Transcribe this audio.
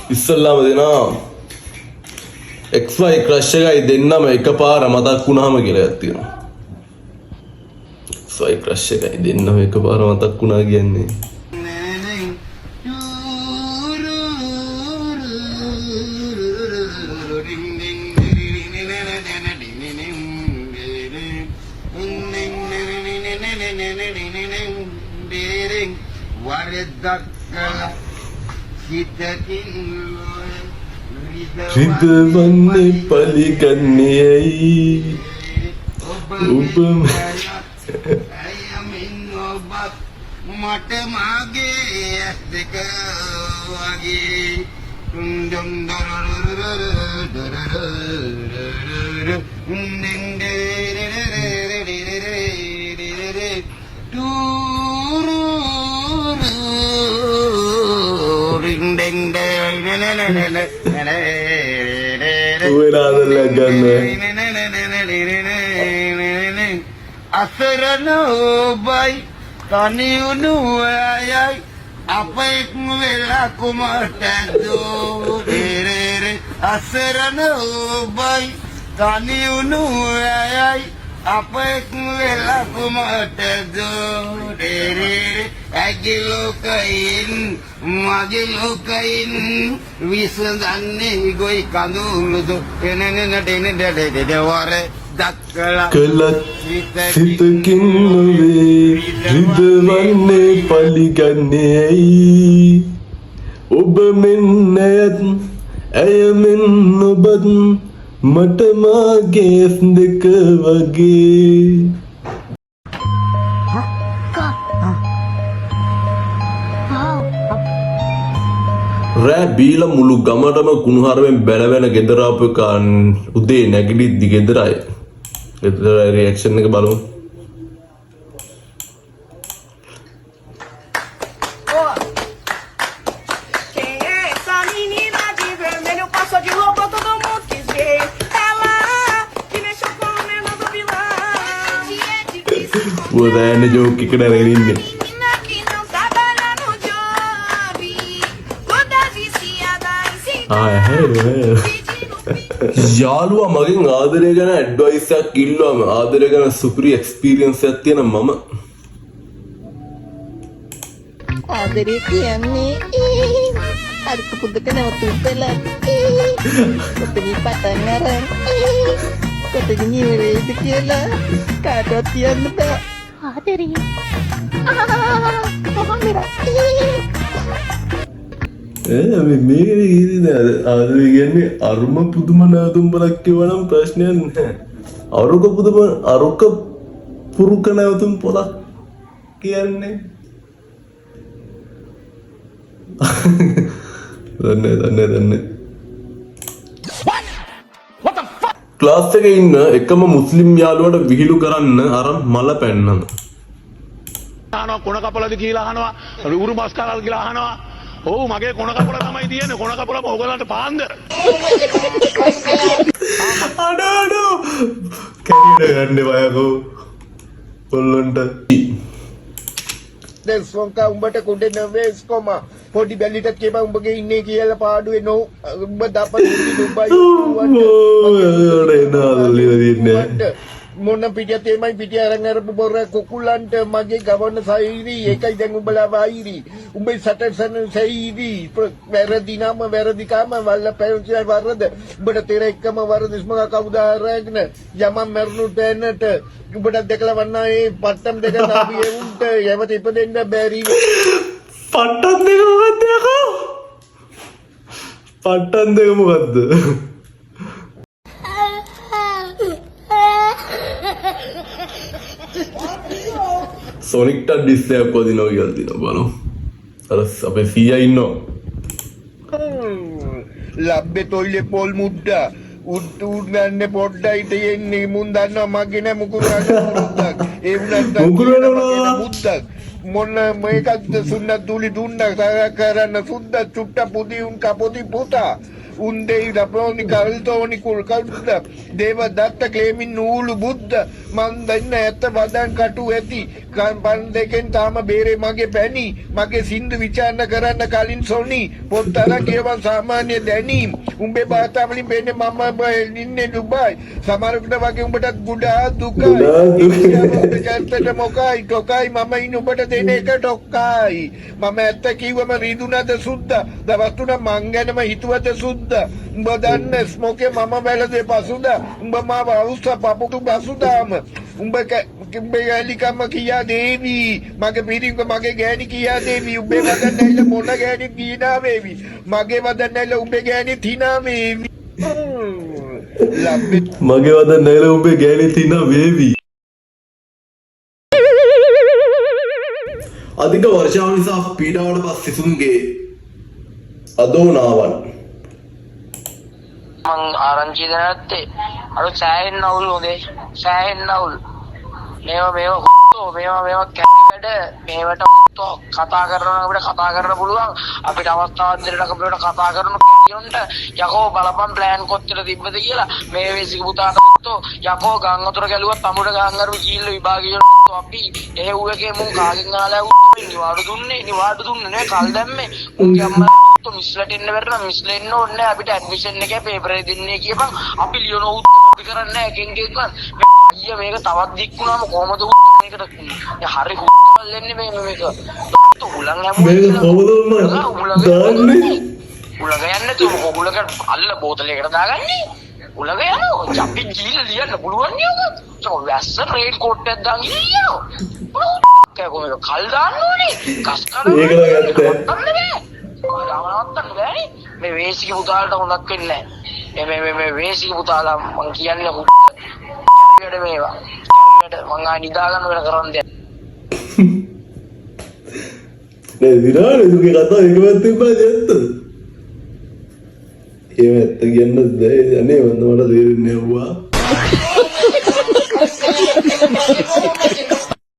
ඉස්සල්ලාම දෙනවා XY crush එකයි දෙන්නම එකපාර මතක් වුණාම කියලා එකක් තියෙනවා. XY ක්‍රෂ් එකයි දෙන්නම එකපාර මතක් වුණා කියන්නේ. රිදවන්නේ පලිගන්නේයි ඔබ මට මාගේ ඇස් දෙක වගේ ඩුම් අසරණ ඔබයි තනියුණු අයයි අප එක් වෙලා කුමටදෝ අසරණ ඔබයි තනියුණු අයයි අප එක් වෙලා කුමටදෝ ඇගේ ලෝකයින් මගේ ලෝකයින් විසඳන්නේ ගොයි කඳුළුදු එනනට වර දක්කලා කලත් සිතකින් නොවේ රිදවන්නේ පලිගන්නේ ඇයි ඔබ මෙන් ඇයත් ඇය මෙන් ඔබත් මට මාගේ ඇස් දෙක වගේ. රෑ බීලා මුළු ගමටම කුණුහරුවෙන් බැලවෙන ගෙදර ආපු එක උදේ නැගිටිද්දි ගෙදර අය ගෙදර රියැක්ෂන් එක බලමු. පුවදෑන්නේ ජෝක් එකට අරගෙන ඉන්නේ. යාළුවා මගෙන් ආදරය ගැන ඇඩ්වයිස් එකක් ඉල්ලුවම ආදරය ගැන සුපිරි එක්ස්පීරියන්ස් එකක් තියෙන මම ආදරේ කියන්නේ අරක පුදක නවතුලා කොතනි පටන් අරන් කොතනි ඉවරයිද කියලා කාටවත් කියන්න බෑ ආදරේ මේක ආදරය කියන්නේ අරුම පුදුම නැවතුම් බලක් කියවනම් ප්‍රශ්නයක් නැහැ. අරුක පුරුක නැවතුම් පොලක් කියන්නේ දන්නේ ක්ලාස් එකේ ඉන්න එකම මුස්ලිම් යාළුවාට විහිළු කරන්න අරන් මල පැන්නම අහනවා කොන කපලද කියලා අහනවා උරු මස් කාලාද කියලා අහනවා. ඔව් මගේ කොන කපල තමයි තියෙන්නේ. කොන කපල ඔයගලන්ට පාන්දර. අඩෝ කැරියට ගන්න බයකෝ කොල්ලන්ට. දැන් සොංකා උඹට කුඩේ නවේස් කොම පොඩි බැලිටත් කියපන් උඹගේ ඉන්නේ කියලා පාඩුවේ නෝ උඹ දාපන් දුබයි මොන පිටිය තේමයි පිටිය අරන් අරපු බොර කුකුලන්ට මගේ ගවන්න සයිරි ඒකයි දැන් උඹලා වයිරි උඹේ සටසන සයිරි වැරදි නම වැරදි කාම වල්ල පැවතියි වරද උඹට තේර එකම වරද ඉස්මක කවුද අරගෙන යමම් මරණු තැනට උඹට දැකලා වන්නා ඒ පට්ටම් දෙක අපි උන්ට යවත ඉපදෙන්න බැරි පට්ටම් දෙක මොකද්ද යකෝ පට්ටම් දෙක මොකද්ද සොනික්ට ඩිස්ලේ එකක් වදිනවා කියලා දිනවා බලමු. අර අපේ සීයා ඉන්නවා. ලබ්බේ තොල්ලේ පොල් මුද්දා උන්නන්නේ පොඩ්ඩයි තියෙන්නේ මුන් දන්නවා මගේ නෑ මුකුරු මුද්දක්. ඒ වුණත් මුද්දක් මොන මේකක්ද සුන්නත් දුලි දුන්නා කරන්න සුද්ද චුට්ට පුදි උන් කපොති පුතා Undei Raponi Kaltoni Kulkanda, Deva Datta claiming Nulu Buddha, Mandana at the Vadan Katu Eti, Kampan Dekan Tama Bere Mage Penny, Mage Sindhu Vichana Karana Kalin Soni, Potara Keva Samanya Dani, Umbe Batamli Bene Mama in Dubai, Samarukta Vakumbata Guda Dukai, Mokai, Tokai, Mama Inubata Deneka Tokai, Mama Ataki Wama Riduna the Sutta, the Vatuna Manganama Hitua the Sutta, Badan Smoke Mama Bella de Pasuda, Umbama Usta Papu Basudam, Umbeka. Kama Kia Devi, Magapiri Magagani Kia Devi, Ubevanella Monagani Tina baby, Magavanella Ubegani Tina baby. මගේවද නැල උඹේ ගෑණි තිනා වේවි. අධික වර්ෂාව නිසා පීඩාවට පස් සිසුන්ගේ අදෝනාවන් මං ආරංචි දැනත්තේ අර සෑහෙන්න අවුල් හොඳේ සෑහෙන්න අවුල් මේවා කැරි වැඩ මේවට කතා කරනවා අපිට කතා කරන්න පුළුවන් අපිට අවස්ථාවක් දෙන්න අපිට කතා කරන කැරියොන්ට යකෝ බලපන් ප්ලෑන් කොච්චර තිබ්බද කියලා මේ වේසික පුතාට යකෝ ගං වතුර ගැලුවත් අමුඩ ගං අරු ජීල්ල විභාගය අපි එහෙව් එකේ මුන් කාගෙන් ආලා නිවාඩු දුන්නේ නේ කල් දැම්මේ උන්ගේ අම්මලා මිස්ලට එන්න බැරි මිස්ල එන්න ඕනේ අපිට ඇඩ්මිෂන් එකේ පේපර් එක දෙන්නේ කියපන් අපි ලියන උත්තරේ කරන්නේ නැහැ එකෙන් අයියා මේක තවත් දික් වුණාම කොහමද මේකට හරි හුල්ලන්නේ මේක උලන් මේක කොහොමද දාන්නේ උලග යන්නේ උලක අල්ල බෝතලයකට දාගන්නේ උලග යනවා අපි ජීල ලියන්න පුළුවන් නියෝග වැස්ස රේන් කෝට් එකක් දාන් ඉන්නවා කොහොමද කල් දාන්න ඕනේ කස් කරන ඒක නගත්තේ නවත්තන්න බෑනේ මේ වේසික පුතාලට හොඳක් වෙන්නේ නැහැ මේ වේසික පුතාලා මං කියන්නේ වැඩ මේවා මං ආ නිදා ගන්න වෙන කරන්න දෙයක් නෑ විනාඩි දුකේ කතා එකවත් තිබ්බා ඇත්ත ඒ ඇත්ත කියන්න බෑ අනේ මට තේරෙන්නේ නැවුවා